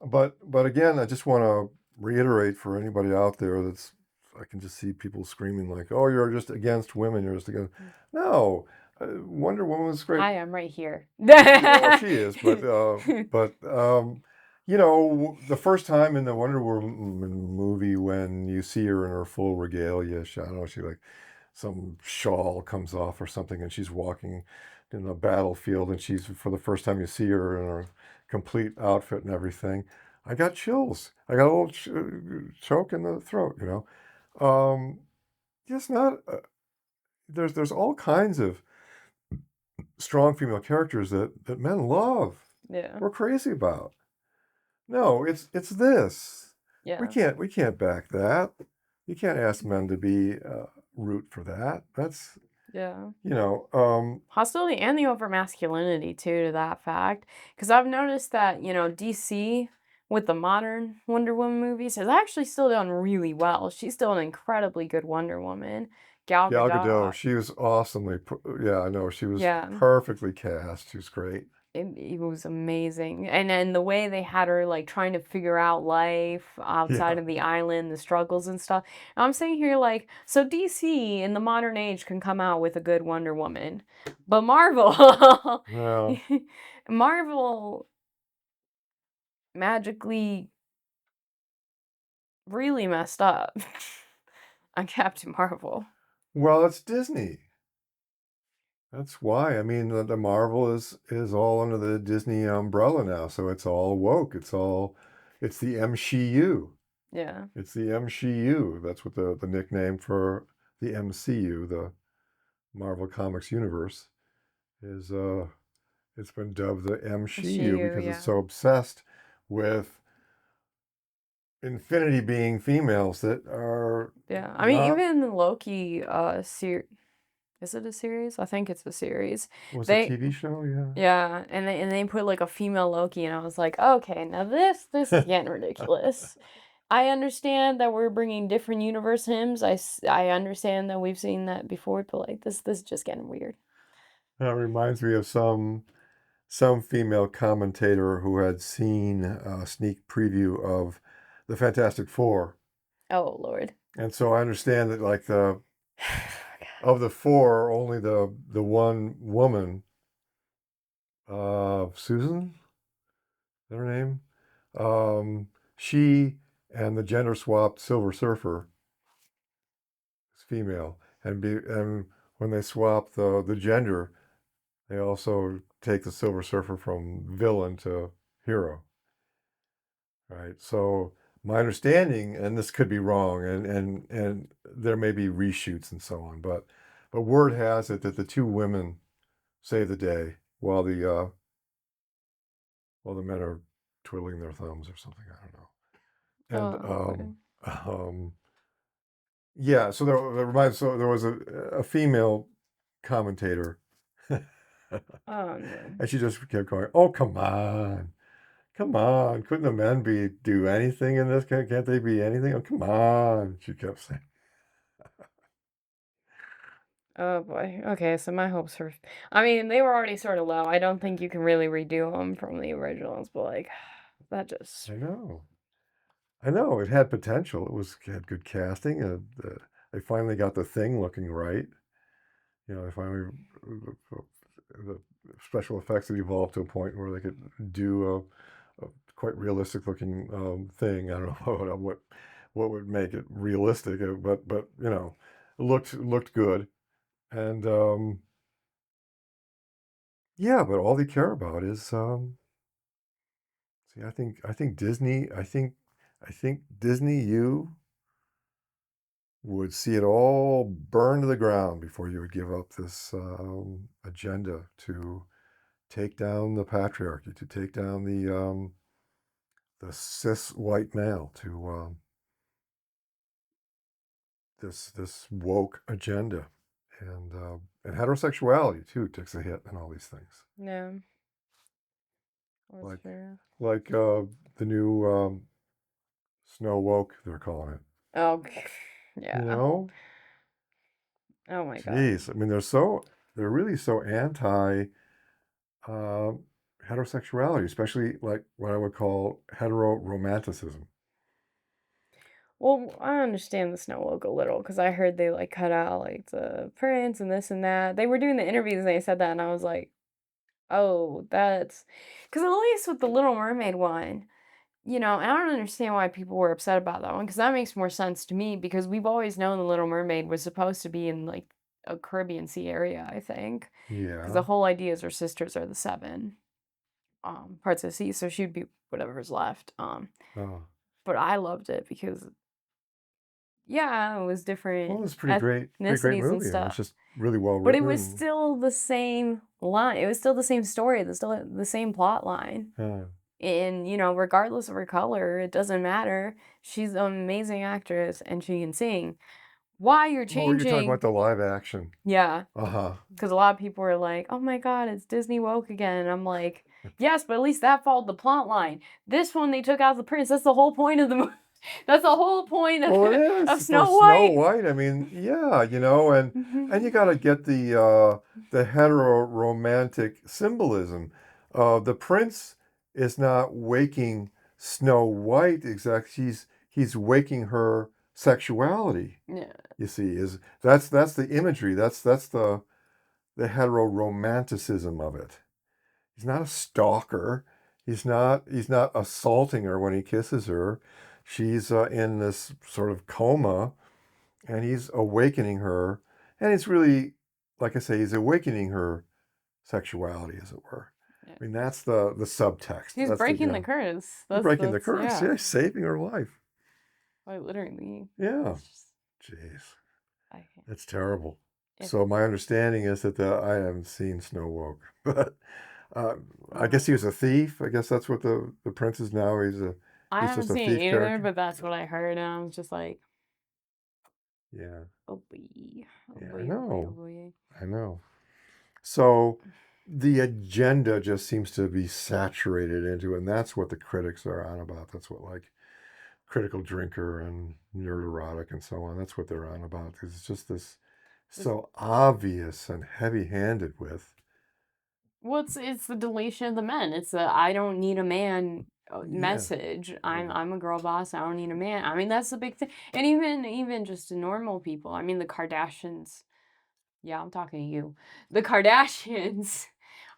But again, I just want to reiterate for anybody out there that's I can just see people screaming like, "Oh, you're just against women. You're just against." No, Wonder Woman was great. I am right here. Well, she is, but you know, the first time in the Wonder Woman movie when you see her in her full regalia, I don't know, she like some shawl comes off or something, and she's walking in a battlefield, and she's for the first time you see her in her complete outfit and everything. I got chills. I got a little choke in the throat. You know, just not. There's all kinds of strong female characters that men love. Yeah. We're crazy about. No, it's this. Yeah. We can't back that. You can't ask men to be root for that. That's Yeah. you know. Hostility and the over masculinity too to that fact. Because I've noticed that, DC with the modern Wonder Woman movies has actually still done really well. She's still an incredibly good Wonder Woman. Gal Gal Gadot, Gadot. she was awesomely. Yeah, I know she was Yeah. perfectly cast. She was great. It was amazing. And then the way they had her like trying to figure out life outside Yeah. of the island, the struggles and stuff. And I'm saying here like, so DC in the modern age can come out with a good Wonder Woman. But Marvel Well, Marvel magically really messed up on Captain Marvel. well, it's Disney. That's why. I mean, the Marvel is all under the Disney umbrella now, so it's all woke. It's the MCU. Yeah. It's the MCU. That's what the nickname for the MCU, the Marvel Comics universe, is. It's been dubbed the MCU SHIU, because it's yeah. so obsessed with infinity being females that are Yeah. I mean, not. even the Loki is it a series? I think it's a series. Was a They TV show, yeah. Yeah, and they put like a female Loki, and I was like, okay, now this is getting ridiculous. I understand that we're bringing different universe hymns. I understand that we've seen that before, but like this is just getting weird. That reminds me of some female commentator who had seen a sneak preview of the Fantastic Four, Oh Lord. and so I understand that like of the four, only the one woman, Susan, is that her name? She and the gender swapped Silver Surfer is female, and when they swap the gender, they also take the Silver Surfer from villain to hero. Right. So my understanding, and this could be wrong, and there may be reshoots and so on, but word has it that the two women save the day while the men are twiddling their thumbs or something. I don't know. Oh, okay. Yeah. So there was a female commentator, Oh no. and she just kept going, "Oh, come on, Come on, couldn't the men do anything in this? Can't they be anything? Oh, come on, she kept saying. Oh boy. Okay, so my hopes are, I mean, they were already sort of low. I don't think you can really redo them from the originals, but like that just I know. I know, it had potential. It had good casting, they finally got the Thing looking right. You know, they finally the special effects had evolved to a point where they could do a quite realistic looking, thing. I don't know what would make it realistic, but, you know, it looked good, and, yeah, but all they care about is, see, I think Disney, you would see it all burn to the ground before you would give up this, agenda to take down the patriarchy, to take down the cis white male, to, this woke agenda, and heterosexuality too takes a hit, and all these things, yeah, that's like true. like the new snow woke, they're calling it. Oh, You yeah. know, Oh my God. jeez, I mean, they're really so anti uh, heterosexuality, especially like what I would call heteroromanticism. Well, I understand the Snow Woke a little because I heard they like cut out like the prince and this and that. They were doing the interviews and they said that, and I was like, oh, that's because at least with the Little Mermaid one, and I don't understand why people were upset about that one because that makes more sense to me because we've always known the Little Mermaid was supposed to be in like a Caribbean Sea area, I think, because the Yeah. whole idea is her sisters are the seven parts of the sea, so she'd be whatever's left. Oh. But I loved it because yeah, it was Well, different it's a pretty great ethnicities and movie. I mean, it's stuff. just really well But it written was and still the same line. It was still the same story. It's still the same plot line. And, regardless of her color, it doesn't matter. She's an amazing actress and she can sing. Why you're oh, you're talking about changing? the live action. Yeah. Uh-huh. Because a lot of people are like, oh my God, it's Disney woke again. And I'm like, yes, but at least that followed the plot line. This one, they took out the prince. That's the whole point of the movie. That's the whole point of, Well, it is of for Snow Snow White. White. I mean, yeah, and you got to get the heteroromantic symbolism. The prince is not waking Snow White exactly. He's waking her sexuality. Yeah. You see, is that's the imagery. That's the heteroromanticism of it. He's not a stalker. He's not assaulting her when he kisses her. She's in this sort of coma, and he's awakening her. And it's really, like I say, he's awakening her sexuality, as it were. Yeah. I mean, that's the subtext. He's That's the breaking the curse. he's That's breaking the that's curse. yeah. Yeah, he's saving her life. Quite literally. Yeah. It's just Jeez, I can't. that's terrible. If So my understanding is that I haven't seen Snow Woke, but uh, I guess he oh, was a thief. I guess that's what the prince is now. I He's haven't just a seen thief it either, character. but that's what I heard, and I was just like, Yeah, oh boy, oh yeah, I boy, oh boy, oh know, boy. I know. So the agenda just seems to be saturated into it, and that's what the critics are on about. That's what like Critical Drinker and Nerd Erotic and so on. That's what they're on about. 'Cause it's just this It's, so obvious and heavy-handed with. well, it's the deletion of the men. It's the I don't need a man Yeah, message. I'm yeah, I'm a girl boss. I don't need a man. I mean, that's the big thing. And even just to normal people. I mean, the Kardashians. Yeah, I'm talking to you. The Kardashians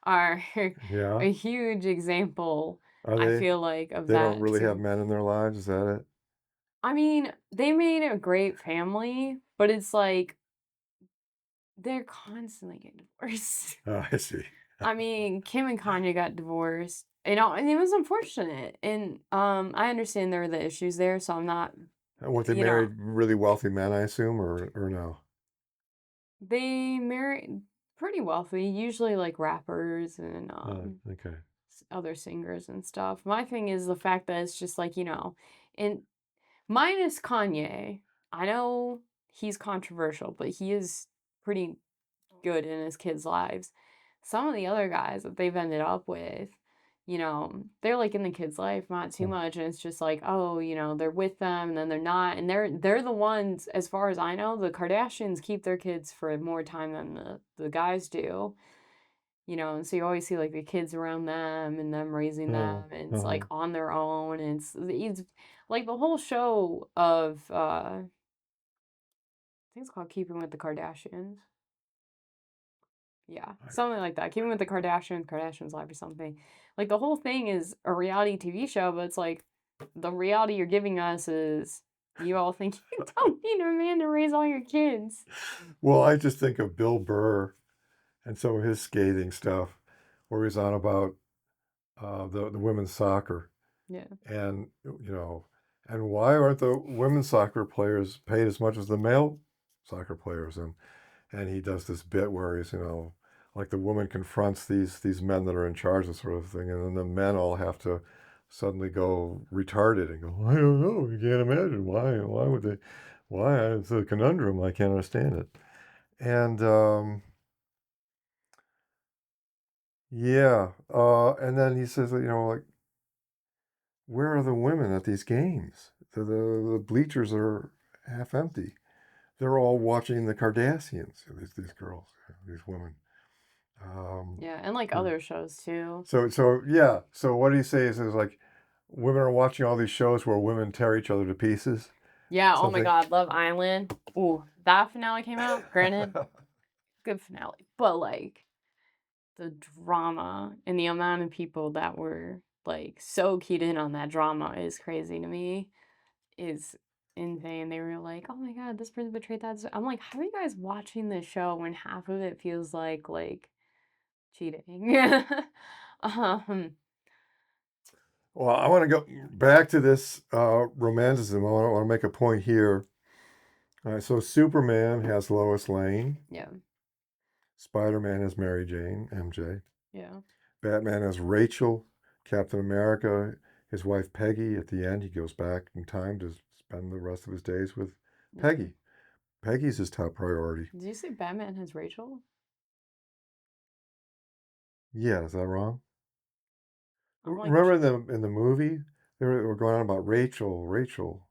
are yeah. a huge example, Are I they? feel like, of They don't that really have too. men in their lives. Is that it? I mean, they made a great family, but it's like they're constantly getting divorced. Oh, I see. I mean, Kim and Kanye got divorced. And it was unfortunate. And I understand there were the issues there, so I'm not, What, they you know, married really wealthy men, I assume, or no? they married pretty wealthy, usually like rappers and Oh, okay. other singers and stuff. My thing is the fact that it's just like, and minus Kanye, I know he's controversial, but he is pretty good in his kids' lives. Some of the other guys that they've ended up with, you know, they're like in the kid's life, not too much, and it's just like, oh, you know, they're with them and then they're not, and they're the ones, as far as I know, the Kardashians keep their kids for more time than the guys do, you know, and so you always see like the kids around them and them raising them, and it's like on their own, and it's like the whole show of I think it's called Keeping with the Kardashians. Yeah, something like that. Keeping with the Kardashians, Kardashians Live or something. Like the whole thing is a reality TV show, but it's like the reality you're giving us is you all think you don't need a man to raise all your kids. Well, I just think of Bill Burr and some of his scathing stuff, where he's on about the women's soccer, Yeah. and and why aren't the women's soccer players paid as much as the male soccer players? And he does this bit where he's like the woman confronts these men that are in charge of sort of thing, and then the men all have to suddenly go retarded and go, I don't know, you can't imagine why would they, why it's a conundrum, I can't understand it. And yeah, and then he says that, like, where are the women at these games? The bleachers are half empty. They're all watching the Kardashians, these girls, these women. Yeah, and like Hmm. other shows too. So yeah. So what do you say is like women are watching all these shows where women tear each other to pieces? Yeah, oh my Something. God, Love Island. Ooh, that finale came out. Granted, good finale. But like the drama and the amount of people that were like so keyed in on that drama is crazy to me. Is insane. They were like, "Oh my God, this person betrayed that." I'm like, "How are you guys watching this show when half of it feels like cheating?" um, Well, I want to go back to this romanticism. I want to make a point here. All right, so Superman has Lois Lane. yeah, Spider-Man has Mary Jane, MJ. yeah, Batman has Rachel. Captain America, his wife Peggy. At the end, he goes back in time to spend the rest of his days with yeah. Peggy. Peggy's his top priority. Did you say Batman has Rachel? Yeah, is that wrong? I'm like, Remember in the movie, they were going on about Rachel, Rachel.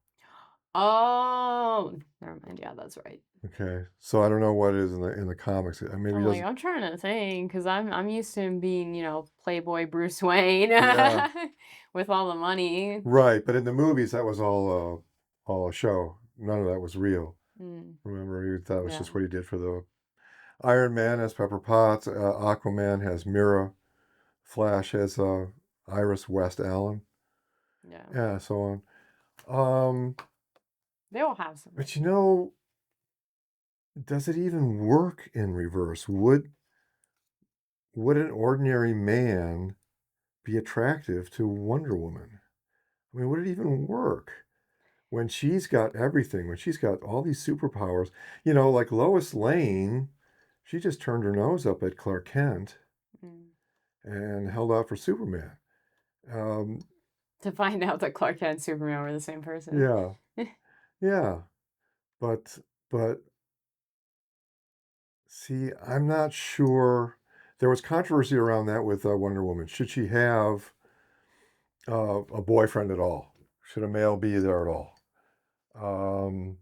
oh, never mind. Yeah, that's right. Okay, so I don't know what it is in the comics. Maybe he I'm like, doesn't. I'm trying to think because I'm used to him being, you know, Playboy Bruce Wayne Yeah, with all the money. right. But in the movies, that was all a show. None of that was real. Mm, Remember, that was yeah, just what he did for the Iron Man has Pepper Potts. Aquaman has Mira. Flash has Iris West Allen. yeah. Yeah, so on. Um, They all have some but Rachel. does it even work in reverse? Would an ordinary man be attractive to Wonder Woman? I mean, would it even work when she's got everything, when she's got all these superpowers? Like Lois Lane, she just turned her nose up at Clark Kent Mm. and held out for Superman. Um, To find out that Clark Kent and Superman were the same person. yeah, yeah, but but see, I'm not sure. There was controversy around that with Wonder Woman. Should she have a boyfriend at all? Should a male be there at all? Um,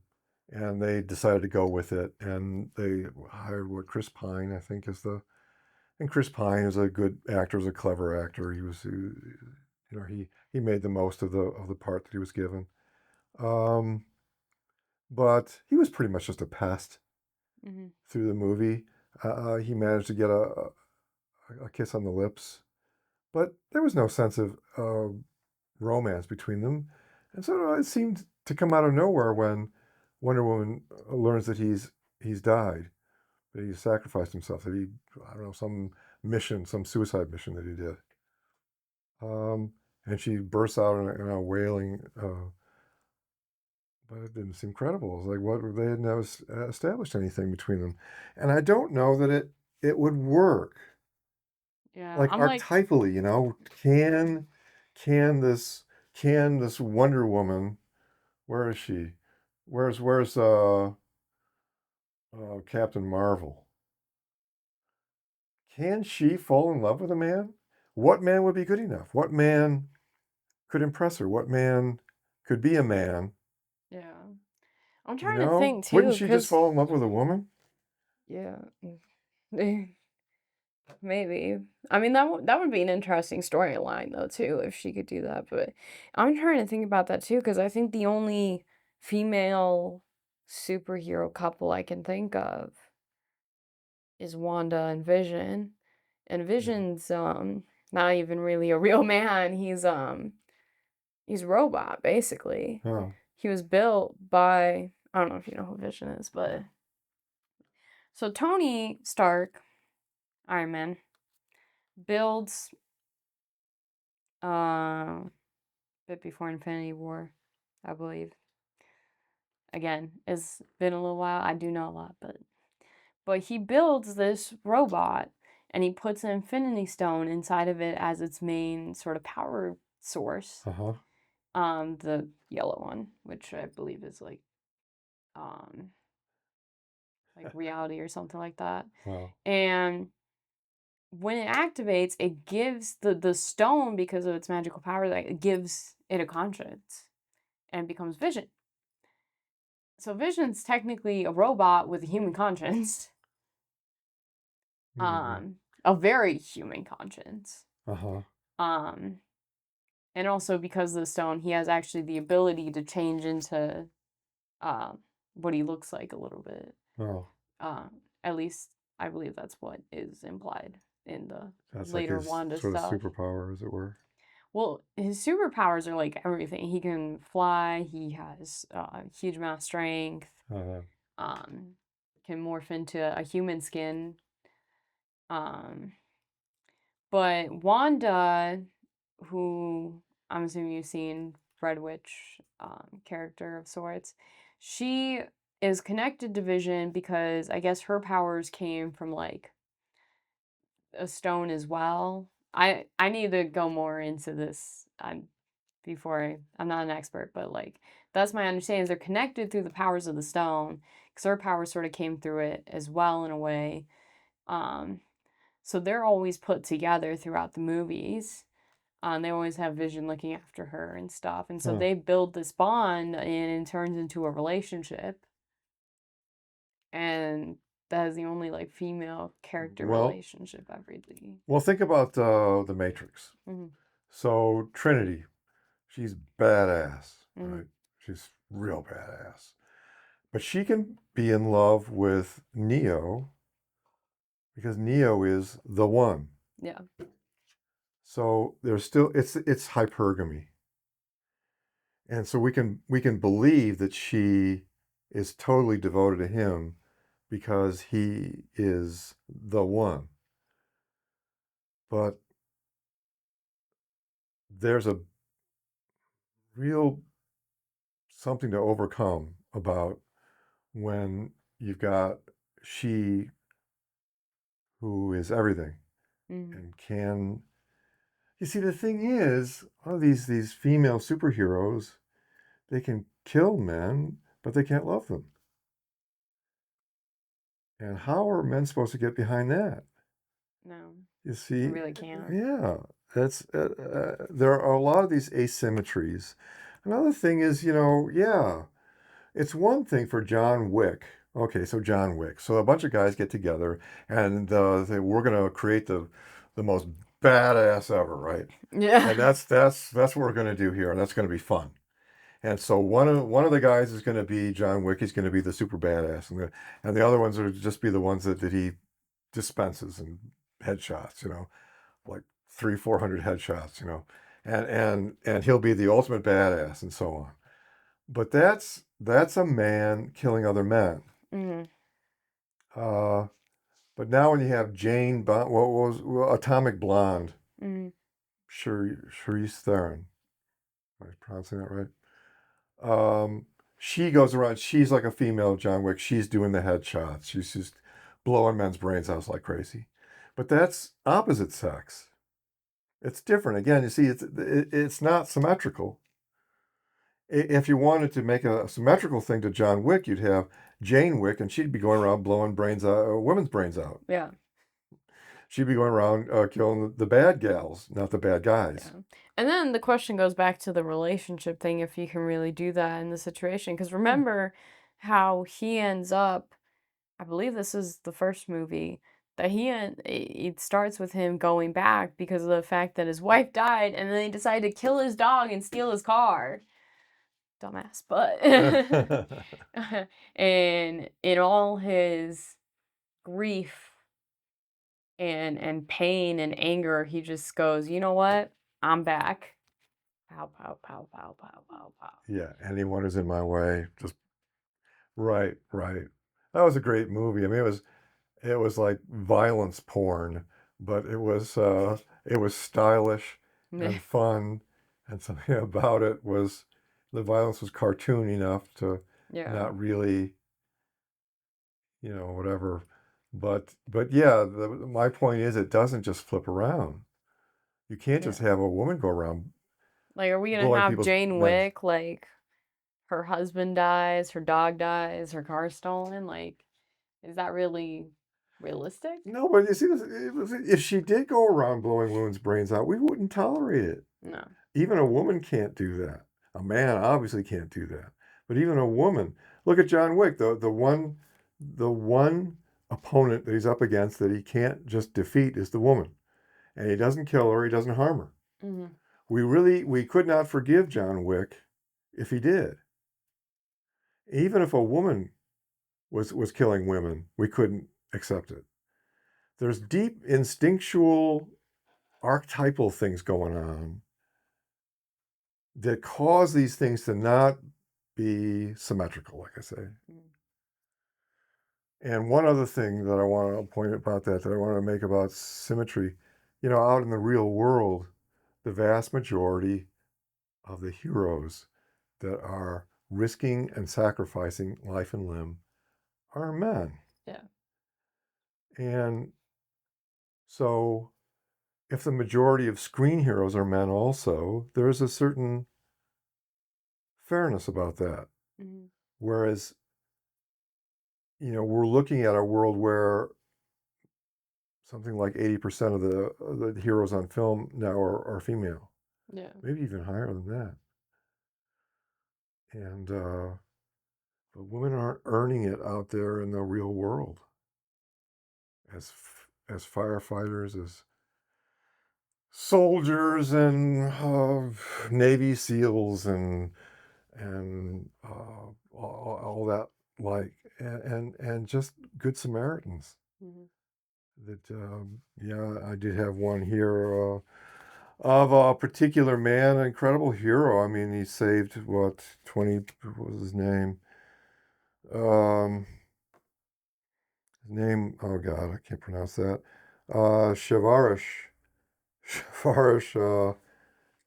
and they decided to go with it, and they hired Chris Pine, I think, and Chris Pine is a good actor, is a clever actor. He made the most of the part that he was given. Um, but he was pretty much just a pest Hmm. through the movie. He managed to get a kiss on the lips, but there was no sense of romance between them. And so it seemed to come out of nowhere when Wonder Woman learns that he's died, that he sacrificed himself, that he, I don't know, some mission, some suicide mission that he did. And she bursts out in a wailing, but it didn't seem credible. It was like, what, they had never established anything between them. And I don't know that it would work. Yeah, Like I'm like, archetypally, can this can this Wonder Woman, where is she? Where's Captain Marvel? Can she fall in love with a man? what man would be good enough? What man could impress her? What man could be a man? Yeah. I'm You trying to know? think Wouldn't too, she just because fall in love with a woman? yeah, maybe. I mean, that would be an interesting storyline though too if she could do that. But I'm trying to think about that too because I think the only female superhero couple I can think of is Wanda and Vision. And Yeah. Vision's not even really a real man. He's a robot basically. Oh, He was built by I don't know if you know who Vision is, but so Tony Stark, Iron Man, builds a bit before Infinity War, I believe. Again, it's been a little while. I do know a lot, but he builds this robot and he puts an Infinity Stone inside of it as its main sort of power source. uh-huh. The yellow one, which I believe is like reality or something like that. Wow. And when it activates, it gives the stone because of its magical power that it gives it a conscience and becomes Vision. So Vision's technically a robot with a human conscience. Mm-hmm. A very human conscience. Uh-huh. Um, and also because of the stone, he has actually the ability to change into what he looks like a little bit. Oh, At least I believe that's what is implied in the that's like later his Wanda sort of stuff. superpower, as it were. Well, his superpowers are like everything. He can fly. He has a huge amount of strength. Uh-huh. Um, can morph into a human skin. Um, but Wanda, who I'm assuming you've seen, Red Witch character of sorts, she is connected to Vision because I guess her powers came from like a stone as well. I need to go more into this. I'm not an expert, but like that's my understanding. Is they're connected through the powers of the stone because her powers sort of came through it as well in a way. Um, so they're always put together throughout the movies. They always have Vision looking after her and stuff, and so Huh. they build this bond, and it turns into a relationship. And that is the only like female character Well, relationship I've really. well, think about the Matrix. Mhm. So Trinity, she's badass, Mhm. right? She's real badass. But she can be in love with Neo because Neo is the one. Yeah. So there's still it's hypergamy. And so we can believe that she is totally devoted to him because he is the one. But there's a real something to overcome about when you've got she who is everything Mhm. and can you see the thing is all of these female superheroes they can kill men but they can't love them, and how are men supposed to get behind that? No, You I see, really can't. yeah, that's there are a lot of these asymmetries. Another thing is, yeah, it's one thing for John Wick. Okay, so John Wick. So a bunch of guys get together and we're going to create the most badass ever, right? Yeah. And that's what we're going to do here, and that's going to be fun. And so one of the guys is going to be John Wick. He's going to be the super badass, and the other ones are just be the ones that he dispenses and headshots, like 300-400 headshots, and he'll be the ultimate badass and so on. But that's a man killing other men. Mhm. Uh, but now when you have Jane Bond, what was Atomic Blonde, Mhm. Charlize Theron, am I pronouncing that right? She goes around. She's like a female John Wick. She's doing the headshots. She's just blowing men's brains out like crazy. But that's opposite sex. It's different. Again, you see, it's not symmetrical. If you wanted to make a symmetrical thing to John Wick, you'd have Jane Wick, and she'd be going around blowing brains out, women's brains out. Yeah. She'd be going around killing the bad gals, not the bad guys. Yeah. And then the question goes back to the relationship thing, if you can really do that in the situation. Because remember how he ends up, I believe this is the first movie, that it starts with him going back because of the fact that his wife died, and then he decided to kill his dog and steal his car. Dumbass, but and in all his grief and pain and anger, he just goes, you know what? I'm back. Pow, pow, pow, pow, pow, pow, pow. Yeah, anyone who's in my way, just right. That was a great movie. I mean, it was like violence porn, but it was stylish and fun, and something about it was the violence was cartoon enough to Yeah. not really, whatever. But yeah, my point is it doesn't just flip around. You can't just have a woman go around Like, are we gonna blowing have people's Jane heads. Wick, like, her husband dies, her dog dies, her car stolen? Like, is that really realistic? No, but you see, if she did go around blowing women's brains out, we wouldn't tolerate it. No. Even a woman can't do that. A man obviously can't do that. But even a woman, look at John Wick, the one opponent that he's up against that he can't just defeat is the woman. And he doesn't kill her, he doesn't harm her. Mm-hmm. We could not forgive John Wick if he did. Even if a woman was killing women, we couldn't accept it. There's deep instinctual archetypal things going on that cause these things to not be symmetrical, like I say. And one other thing that I want to point about that I want to make about symmetry, out in the real world, the vast majority of the heroes that are risking and sacrificing life and limb are men. Yeah. And so if the majority of screen heroes are men also, there's a certain fairness about that. Mm-hmm. Whereas, we're looking at a world where something like 80% of the heroes on film now are female. Yeah. Maybe even higher than that. And but women aren't earning it out there in the real world as firefighters, as soldiers, and Navy SEALs, and all that, like, and just good Samaritans. Mm-hmm. That I did have one here of a particular man, an incredible hero. I mean, he saved 20, what was his name? His name, oh God, I can't pronounce that. Shivarish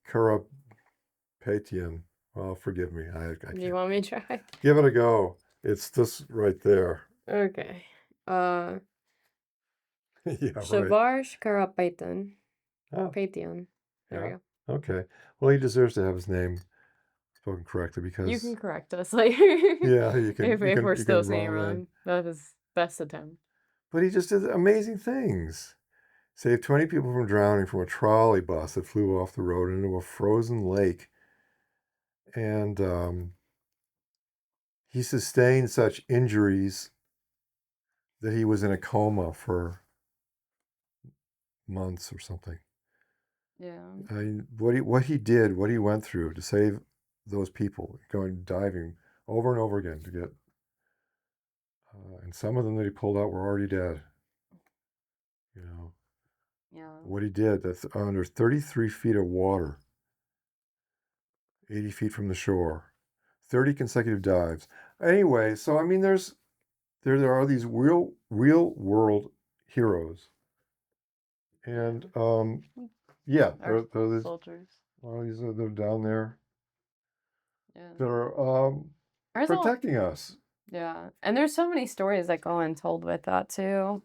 Karapetian. Well, forgive me. I Do you can't. want me to try? Give it a go. It's this right there. Okay. Yeah, right. Shavarsh Karapaitan. Oh, Patreon. There we yeah. go. Okay. Well, he deserves to have his name spoken correctly You because can correct us later. yeah, you can if we're you still can saying wrong that. wrong. That was best attempt. But he just did amazing things. Saved 20 people from drowning from a trolley bus that flew off the road into a frozen lake. And he sustained such injuries that he was in a coma for months or something. Yeah. What he did, what he went through to save those people, going diving over and over again to get, and some of them that he pulled out were already dead. Yeah. What he did, that's under 33 feet of water, 80 feet from the shore, 30 consecutive dives. Anyway, so I mean, there are these real world heroes, and yeah, Our there are these. soldiers. Well, they're down there Yeah. that are protecting us. Yeah. And there's so many stories that go untold with that too,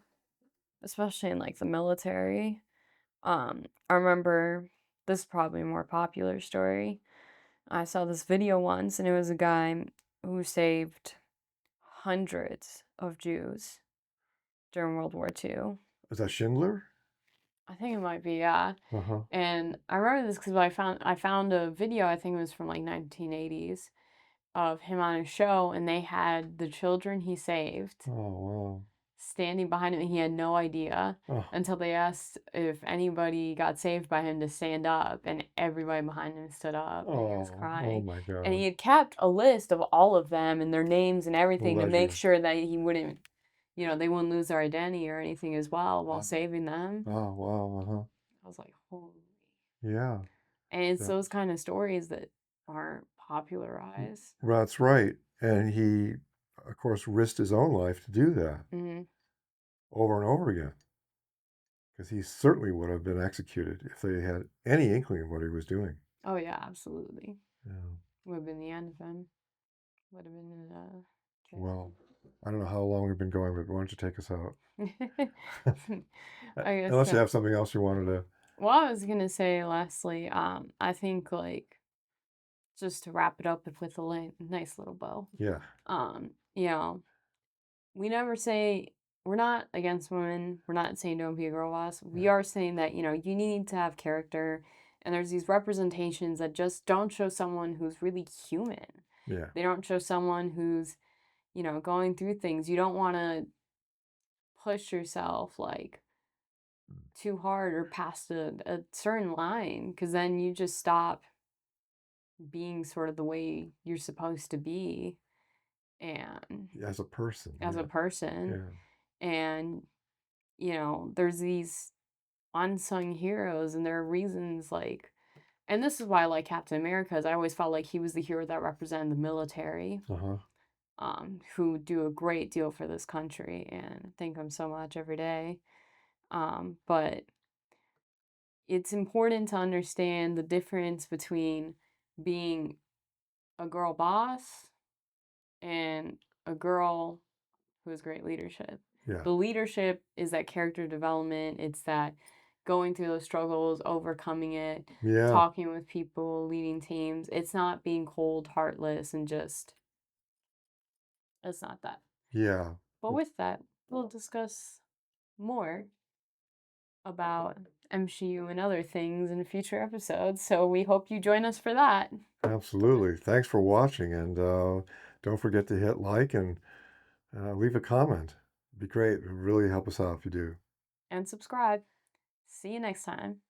especially in like the military. I remember this is probably a more popular story. I saw this video once and it was a guy who saved hundreds of Jews during World War II. Is that Schindler? I think it might be, yeah. Uh-huh. And I remember this because I found a video, I think it was from, like, 1980s, of him on a show, and they had the children he saved Oh, wow. standing behind him, and he had no idea Oh, until they asked if anybody got saved by him to stand up, and everybody behind him stood up, and he was oh crying. my And God. he had kept a list of all of them and their names and everything to make Ledger. sure that he wouldn't, they wouldn't lose their identity or anything as well while Wow. saving them. Oh, wow. Uh-huh. I was like, holy. Yeah. And it's Yeah. those kind of stories that aren't popularized. That's right. And he, of course, risked his own life to do that Hmm. over and over again, because he certainly would have been executed if they had any inkling of what he was doing. Oh, yeah, absolutely. Yeah. Would have been the end of him. Would have been in Well, I don't know how long we've been going, but why don't you take us out? jail. I guess Unless you so. have something else you wanted to. Well, I was gonna say lastly, I think like just to wrap it up with a nice little bow. Yeah. Um, you know, we never say we're not against women. We're not saying don't be a girl boss. We Yeah. are saying that, you need to have character, and there's these representations that just don't show someone who's really human. Yeah. They don't show someone who's, going through things. You don't want to push yourself like too hard or past a certain line, because then you just stop being sort of the way you're supposed to be and As a person. as a Yeah. person. Yeah. And there's these unsung heroes, and there are reasons like, and this is why I like Captain America, is I always felt like he was the hero that represented the military, Uh-huh. who do a great deal for this country and thank them so much every day. But it's important to understand the difference between being a girl boss and a girl who has great leadership. Yeah. The leadership is that character development, it's that going through those struggles, overcoming it, Yeah. talking with people, leading teams. It's not being cold, heartless, and just, it's not that. Yeah. But with that, we'll discuss more about MCU and other things in future episodes. So we hope you join us for that. Absolutely. Thanks for watching, and don't forget to hit like and leave a comment. It'd be great. It would really help us out if you do. And subscribe. See you next time.